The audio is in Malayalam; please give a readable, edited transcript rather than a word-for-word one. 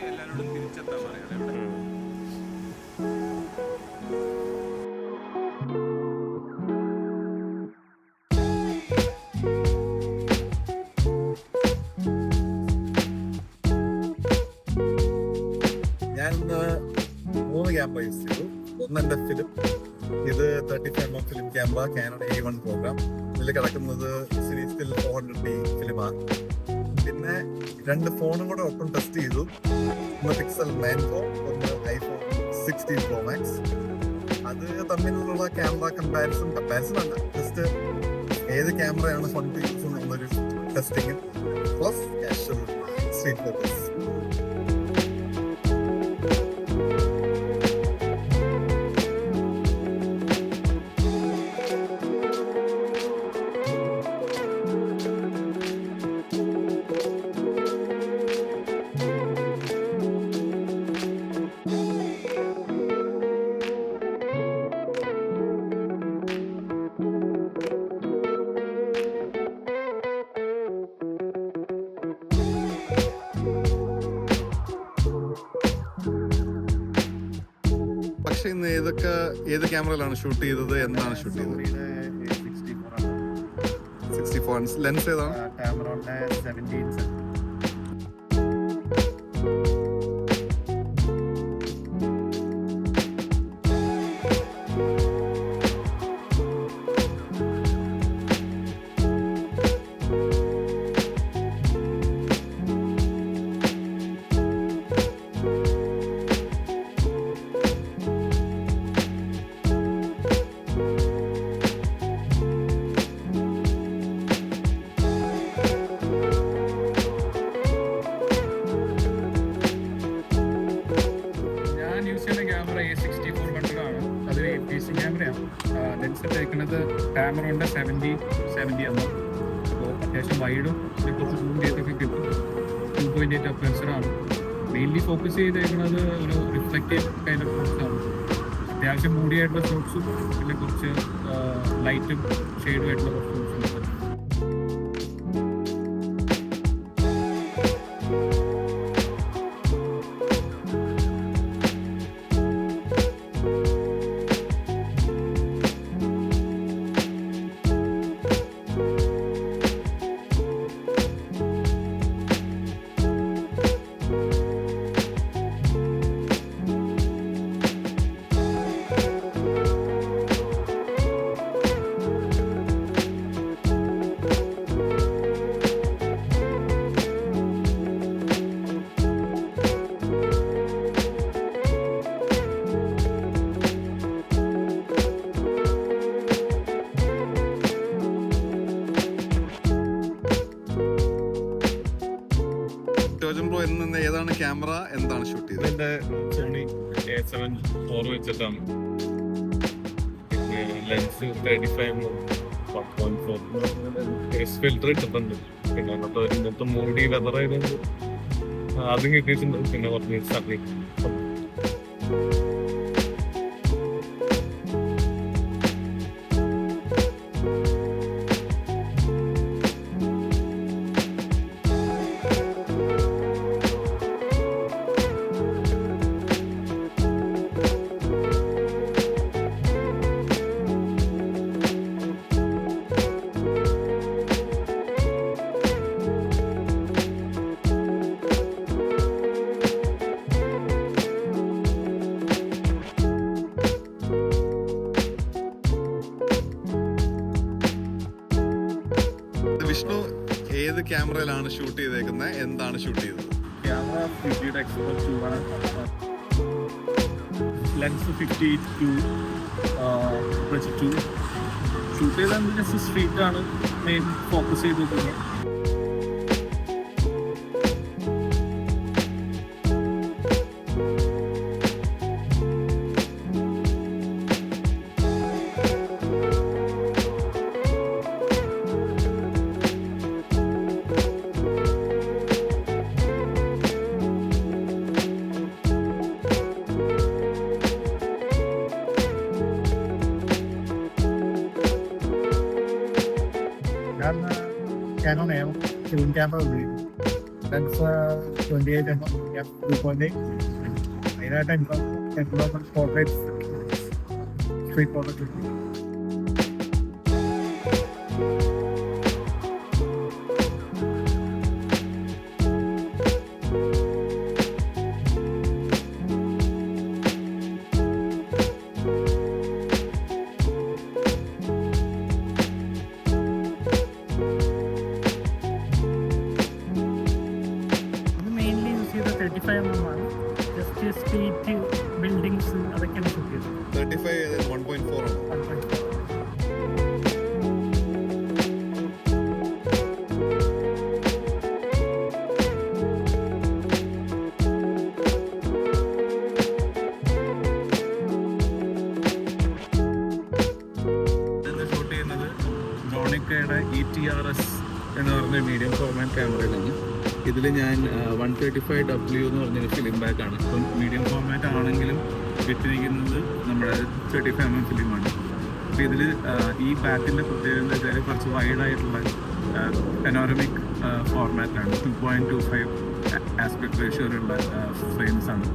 എല്ലാവരോടും തിരിച്ചെത്താൻ പറയണേ. ഞാൻ ഇന്ന് 3 ക്യാമറ യൂസ് ചെയ്തു. ഒന്ന് എൻ്റെ ഫിലിം, ഇത് 35mm film camera, Canon A1 programme. ഇതിൽ കിടക്കുന്നത് സീരീസ് സ്റ്റിൽ 400D ഫിലിമാണ്. പിന്നെ 2 ഫോണും കൂടെ ഒപ്പം ടെസ്റ്റ് ചെയ്തു. ഒന്ന് Pixel 9 Pro, ഒന്ന് iPhone 16 Pro Max. അത് തമ്മിലുള്ള ക്യാമറ കമ്പാരിസൺ അല്ല, ജസ്റ്റ് ഏത് ക്യാമറയാണ് ഫൺ ടു യൂസ് എന്നുള്ളൊരു testing plus casual street photos. പക്ഷെ ഇന്ന് ഏത് ക്യാമറയിലാണ് ഷൂട്ട് ചെയ്തത്, എന്താണ് ഷൂട്ട് ചെയ്തത്? 64 ലെൻസ് ഏതാണ്? ക്യാമറയുടെ 17. ക്യാമറ A6400 ആണ്. അത് APS ക്യാമറയാണ്. ലെൻസ് എടുക്കുന്നത് ക്യാമറയുടെ 70mm. അപ്പോൾ അത്യാവശ്യം വൈഡും കുറച്ച് സൂം ചെയ്തൊക്കെ കിട്ടും. 2.8 അപ്പേർച്ചറാണ്. മെയിൻലി ഫോക്കസ് ചെയ്തേക്കുന്നത് ഒരു റിഫ്ലക്റ്റീവ് കൈൻഡ് ഓഫ് ഷോട്ട്സാണ്. അത്യാവശ്യം മൂടിയായിട്ടുള്ള ഷോട്ട്സും പിന്നെ കുറച്ച് ലൈറ്റും ഷെയ്ഡും ആയിട്ടുള്ള കുറച്ച് ഷോട്ട്സും. ബ്രോ, ഇന്ന് ഏതാണ് ക്യാമറ, എന്താണ് ഷൂട്ട് ചെയ്തത്? എൻ്റെ സോണി A7 4 വെച്ചിട്ടാണ്. പിന്നെ ലെൻസ് 35mm 1.4 ഫേസ് ഫിൽറ്റർ ഇട്ടിട്ടുണ്ട്. പിന്നെ അങ്ങനത്തെ ഒരു ഇന്നത്തെ മൂടി വെതർ ആയതുകൊണ്ട് അതും കിട്ടിയിട്ടുണ്ട്. പിന്നെ കുറച്ച് സണ്ണി. വിഷ്ണു, ഏത് ക്യാമറയിലാണ് ഷൂട്ട് ചെയ്തേക്കുന്നത്, എന്താണ് ഷൂട്ട് ചെയ്തത്? ക്യാമറ ഫിജിയുടെ X-Mark 2 ആണ്. ലെൻസ് 50-2 ഷൂട്ട് ചെയ്താൽ ജസ്റ്റ് സ്ട്രീറ്റ് ആണ് മെയിൻ ഫോക്കസ് ചെയ്ത് നോക്കുന്നത്. Canon EOS film camera ഉപയോഗിക്കും. Lens 28mm 2.8. അതിനായിട്ട് environment portraits street portrait. Mainly use ചെയ്ത 35mm ആണ്. ജസ്റ്റ് സ്ട്രീറ്റ് ബിൽഡിങ്സ് അതൊക്കെയാണ് ഷൂട്ട് ചെയ്തത്. 35 1.4 ആണ്. ഷൂട്ട് ചെയ്യുന്നത് ജോണിക്കയുടെ ETRS എന്ന് പറഞ്ഞ മീഡിയം ഫോർമാറ്റ് ക്യാമറയിലാണ്. ഇതിൽ ഞാൻ 135W എന്ന് പറഞ്ഞൊരു ഫിലിം ബാക്കാണ്. ഇപ്പം മീഡിയം ഫോർമാറ്റ് ആണെങ്കിലും ഇട്ടിരിക്കുന്നത് നമ്മുടെ 35mm ഫിലിമാണ്. അപ്പോൾ ഇതിൽ ഈ ബാക്കിൻ്റെ പ്രത്യേകത എന്താ വെച്ചാൽ കുറച്ച് വൈഡായിട്ടുള്ള പെനോറമിക് ഫോർമാറ്റാണ്. 2.25 ആസ്പെക്ട് റേഷ്യോയിലുള്ള ഫ്രെയിംസാണ്.